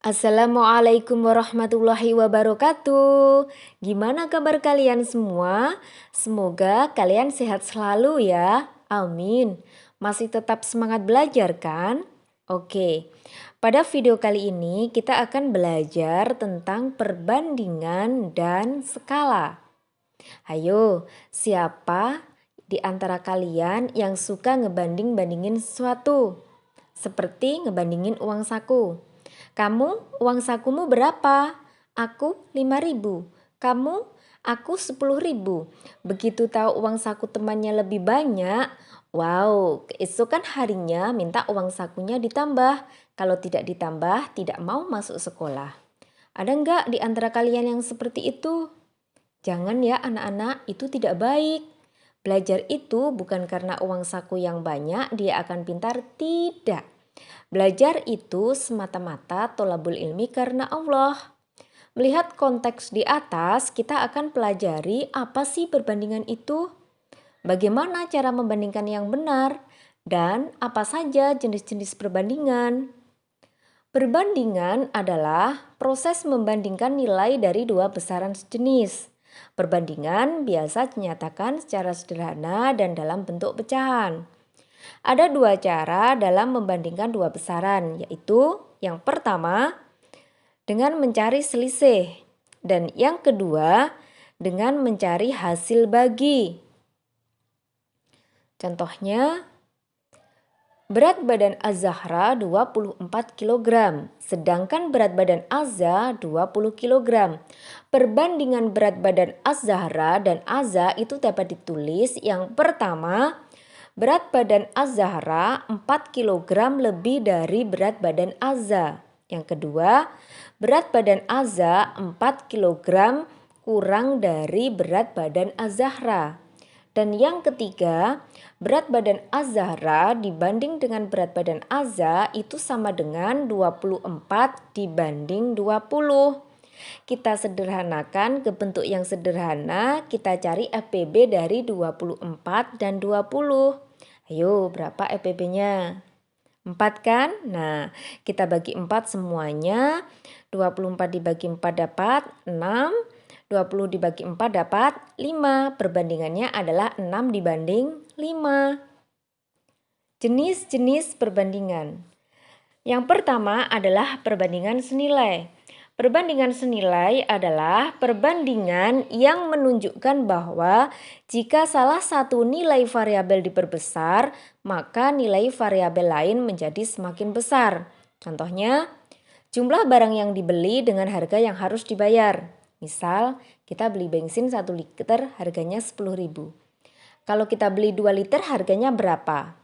Assalamualaikum warahmatullahi wabarakatuh. Gimana kabar kalian semua? Semoga kalian sehat selalu ya. Amin. Masih tetap semangat belajar kan? Oke. Pada video kali ini kita akan belajar tentang perbandingan dan skala. Ayo, siapa di antara kalian yang suka ngebanding-bandingin sesuatu? Seperti ngebandingin uang saku. Kamu, uang sakumu berapa? Aku 5.000. Kamu, aku 10.000. Begitu tahu uang saku temannya lebih banyak, wow, keesokan harinya minta uang sakunya ditambah. Kalau tidak ditambah, tidak mau masuk sekolah. Ada enggak di antara kalian yang seperti itu? Jangan ya anak-anak, itu tidak baik. Belajar itu bukan karena uang saku yang banyak dia akan pintar, tidak. Belajar itu semata-mata tholabul ilmi karena Allah. Melihat konteks di atas, kita akan pelajari apa sih perbandingan itu, bagaimana cara membandingkan yang benar, dan apa saja jenis-jenis perbandingan. Perbandingan adalah proses membandingkan nilai dari dua besaran sejenis. Perbandingan biasa dinyatakan secara sederhana dan dalam bentuk pecahan. Ada dua cara dalam membandingkan dua besaran, yaitu yang pertama dengan mencari selisih dan yang kedua dengan mencari hasil bagi. Contohnya, berat badan Az-Zahra 24 kg, sedangkan berat badan Azza 20 kg. Perbandingan berat badan Az-Zahra dan Azza itu dapat ditulis yang pertama, berat badan Az-Zahra 4 kg lebih dari berat badan Azza. Yang kedua, berat badan Azza 4 kg kurang dari berat badan Az-Zahra. Dan yang ketiga, berat badan Az-Zahra dibanding dengan berat badan Azza itu sama dengan 24 dibanding 20. Kita sederhanakan ke bentuk yang sederhana, kita cari FPB dari 24 dan 20. Ayo, berapa FPB-nya? 4 kan? Nah, kita bagi 4 semuanya. 24 dibagi 4 dapat 6. 20 dibagi 4 dapat 5. Perbandingannya adalah 6 dibanding 5. Jenis-jenis perbandingan. Yang pertama adalah perbandingan senilai. Perbandingan senilai adalah perbandingan yang menunjukkan bahwa jika salah satu nilai variabel diperbesar, maka nilai variabel lain menjadi semakin besar. Contohnya, jumlah barang yang dibeli dengan harga yang harus dibayar. Misal, kita beli bensin 1 liter harganya 10.000. Kalau kita beli 2 liter harganya berapa?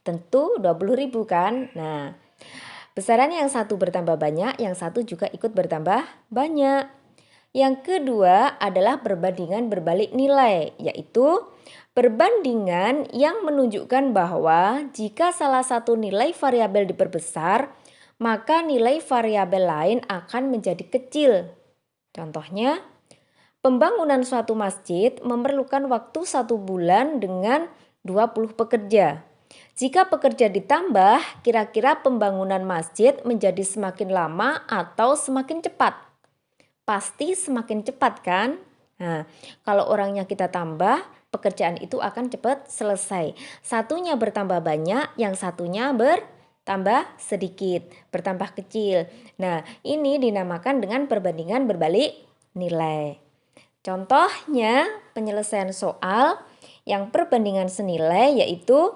Tentu 20.000 kan? Nah, besaran yang satu bertambah banyak, yang satu juga ikut bertambah banyak. Yang kedua adalah perbandingan berbalik nilai, yaitu perbandingan yang menunjukkan bahwa jika salah satu nilai variabel diperbesar, maka nilai variabel lain akan menjadi kecil. Contohnya, pembangunan suatu masjid memerlukan waktu 1 bulan dengan 20 pekerja. Jika pekerja ditambah, kira-kira pembangunan masjid menjadi semakin lama atau semakin cepat? Pasti semakin cepat kan? Nah, kalau orangnya kita tambah, pekerjaan itu akan cepat selesai. Satunya bertambah banyak, yang satunya bertambah sedikit, bertambah kecil. Nah, ini dinamakan dengan perbandingan berbalik nilai. Contohnya, penyelesaian soal yang perbandingan senilai yaitu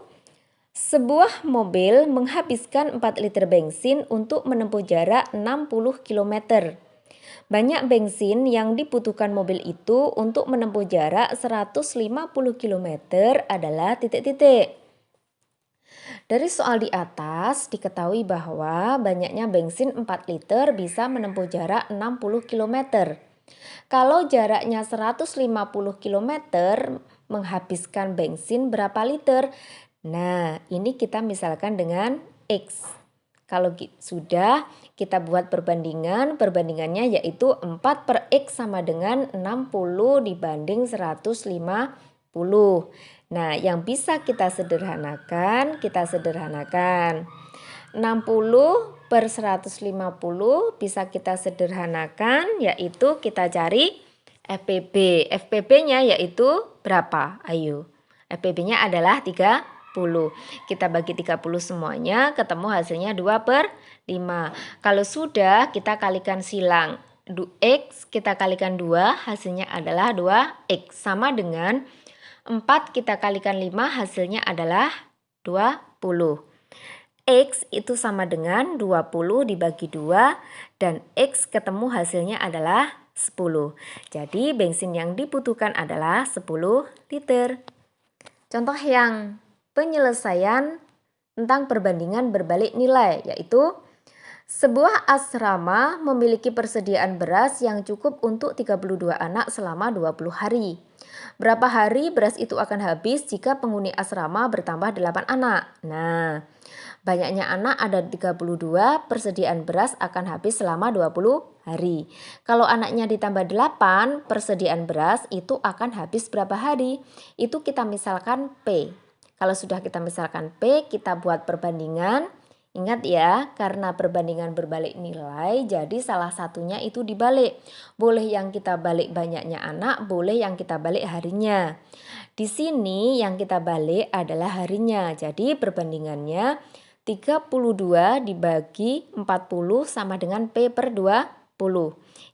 sebuah mobil menghabiskan 4 liter bensin untuk menempuh jarak 60 km. Banyak bensin yang dibutuhkan mobil itu untuk menempuh jarak 150 km adalah titik-titik. Dari soal di atas diketahui bahwa banyaknya bensin 4 liter bisa menempuh jarak 60 km. Kalau jaraknya 150 km menghabiskan bensin berapa liter? Nah, ini kita misalkan dengan X. Kalau sudah kita buat perbandingannya yaitu 4 per X sama dengan 60 dibanding 150. Nah, yang bisa kita sederhanakan. 60 per 150 bisa kita sederhanakan, yaitu kita cari FPB. FPB-nya yaitu berapa? Ayo. FPB-nya adalah 30. Kita bagi 30 semuanya, ketemu hasilnya 2 per 5. Kalau sudah, kita kalikan silang. X kita kalikan 2, hasilnya adalah 2X. Sama dengan 4 kita kalikan 5, hasilnya adalah 20. X itu sama dengan 20 dibagi 2 dan X ketemu hasilnya adalah 10. Jadi bensin yang dibutuhkan adalah 10 liter. Contoh yang penyelesaian tentang perbandingan berbalik nilai, yaitu sebuah asrama memiliki persediaan beras yang cukup untuk 32 anak selama 20 hari. Berapa hari beras itu akan habis jika penghuni asrama bertambah 8 anak? Nah, banyaknya anak ada 32, persediaan beras akan habis selama 20 hari. Kalau anaknya ditambah 8, persediaan beras itu akan habis berapa hari? Itu kita misalkan P. Kalau sudah kita misalkan P, kita buat perbandingan. Ingat ya, karena perbandingan berbalik nilai, jadi salah satunya itu dibalik. Boleh yang kita balik banyaknya anak, boleh yang kita balik harinya. Di sini yang kita balik adalah harinya. Jadi perbandingannya 32 dibagi 40 sama dengan P per 20.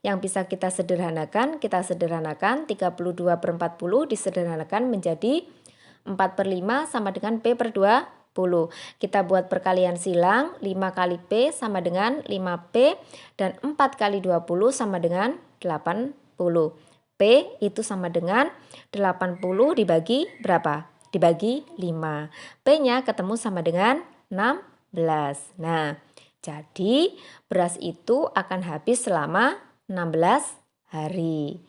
Yang bisa kita sederhanakan 32 per 40 disederhanakan menjadi 4 per 5 sama dengan P per 20. Kita buat perkalian silang, 5 kali P sama dengan 5P dan 4 kali 20 sama dengan 80. P itu sama dengan 80 dibagi berapa? Dibagi 5. P-nya ketemu sama dengan 16. Nah, jadi beras itu akan habis selama 16 hari.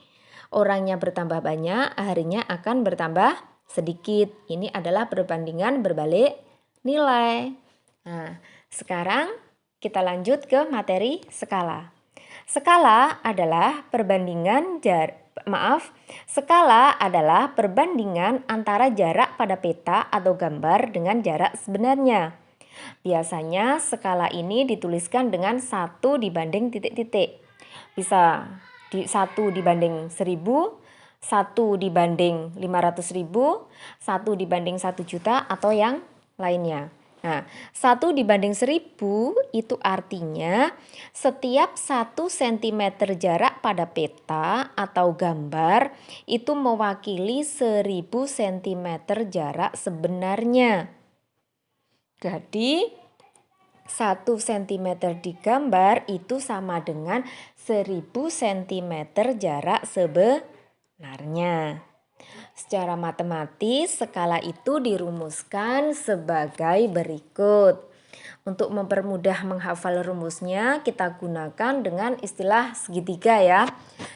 Orangnya bertambah banyak, harinya akan bertambah sedikit. Ini adalah perbandingan berbalik nilai. Nah, sekarang kita lanjut ke materi skala. Skala adalah perbandingan antara jarak pada peta atau gambar dengan jarak sebenarnya. Biasanya skala ini dituliskan dengan 1 dibanding titik-titik. Bisa 1 dibanding 1000, 1 dibanding 500.000, 1 dibanding 1 juta atau yang lainnya. Nah, 1 dibanding 1000 itu artinya setiap 1 cm jarak pada peta atau gambar itu mewakili 1000 cm jarak sebenarnya. Jadi 1 cm di gambar itu sama dengan 1000 cm jarak sebenarnya. Secara matematis, skala itu dirumuskan sebagai berikut. Untuk mempermudah menghafal rumusnya, kita gunakan dengan istilah segitiga ya.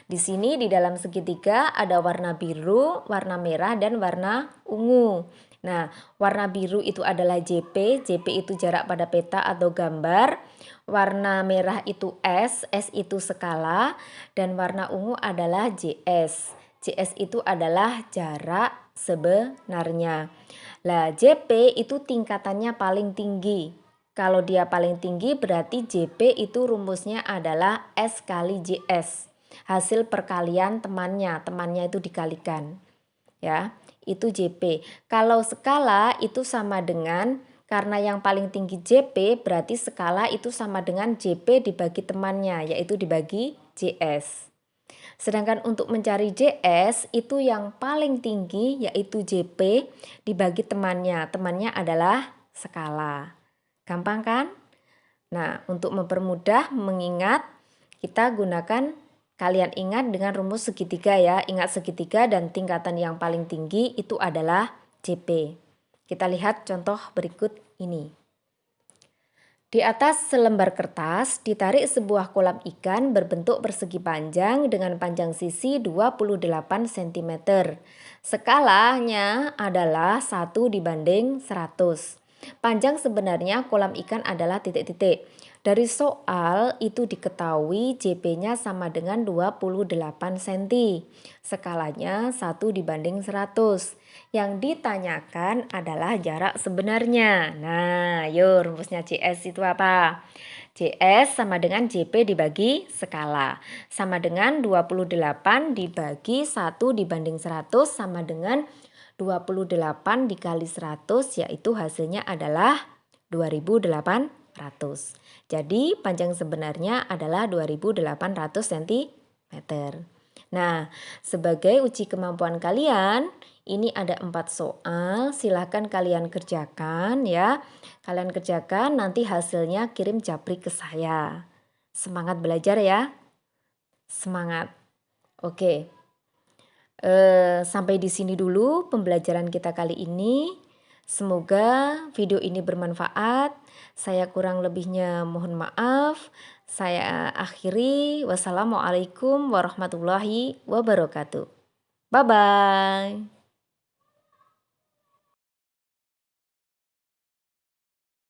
Di sini di dalam segitiga ada warna biru, warna merah, dan warna ungu. Nah, warna biru itu adalah JP, JP itu jarak pada peta atau gambar. Warna merah itu S itu skala, dan warna ungu adalah JS. JS itu adalah jarak sebenarnya. Lah, JP itu tingkatannya paling tinggi. Kalau dia paling tinggi berarti JP itu rumusnya adalah S kali JS. Hasil perkalian temannya itu dikalikan. Ya, itu JP. Kalau skala itu sama dengan, karena yang paling tinggi JP berarti skala itu sama dengan JP dibagi temannya, yaitu dibagi JS. Sedangkan untuk mencari JS itu yang paling tinggi yaitu JP dibagi temannya. Temannya adalah skala. Gampang kan? Nah, untuk mempermudah mengingat, kita gunakan, kalian ingat dengan rumus segitiga ya. Ingat segitiga dan tingkatan yang paling tinggi itu adalah JP. Kita lihat contoh berikut ini. Di atas selembar kertas ditarik sebuah kolam ikan berbentuk persegi panjang dengan panjang sisi 28 cm. Skalanya adalah 1 dibanding 100. Panjang sebenarnya kolam ikan adalah titik-titik. Dari soal itu diketahui JP-nya sama dengan 28 cm. Skalanya 1 dibanding 100. Yang ditanyakan adalah jarak sebenarnya. Nah, yuk rumusnya JS itu apa? JS sama dengan JP dibagi skala. Sama dengan 28 dibagi 1 dibanding 100 sama dengan 28 dikali 100, yaitu hasilnya adalah 2800. Jadi panjang sebenarnya adalah 2800 cm. Nah, sebagai uji kemampuan kalian, ini ada 4 soal, silahkan kalian kerjakan ya. Kalian kerjakan, nanti hasilnya kirim japri ke saya. Semangat belajar ya. Semangat. Oke. Sampai di sini dulu pembelajaran kita kali ini. Semoga video ini bermanfaat. Saya kurang lebihnya mohon maaf. Saya akhiri. Wassalamualaikum warahmatullahi wabarakatuh. Bye-bye.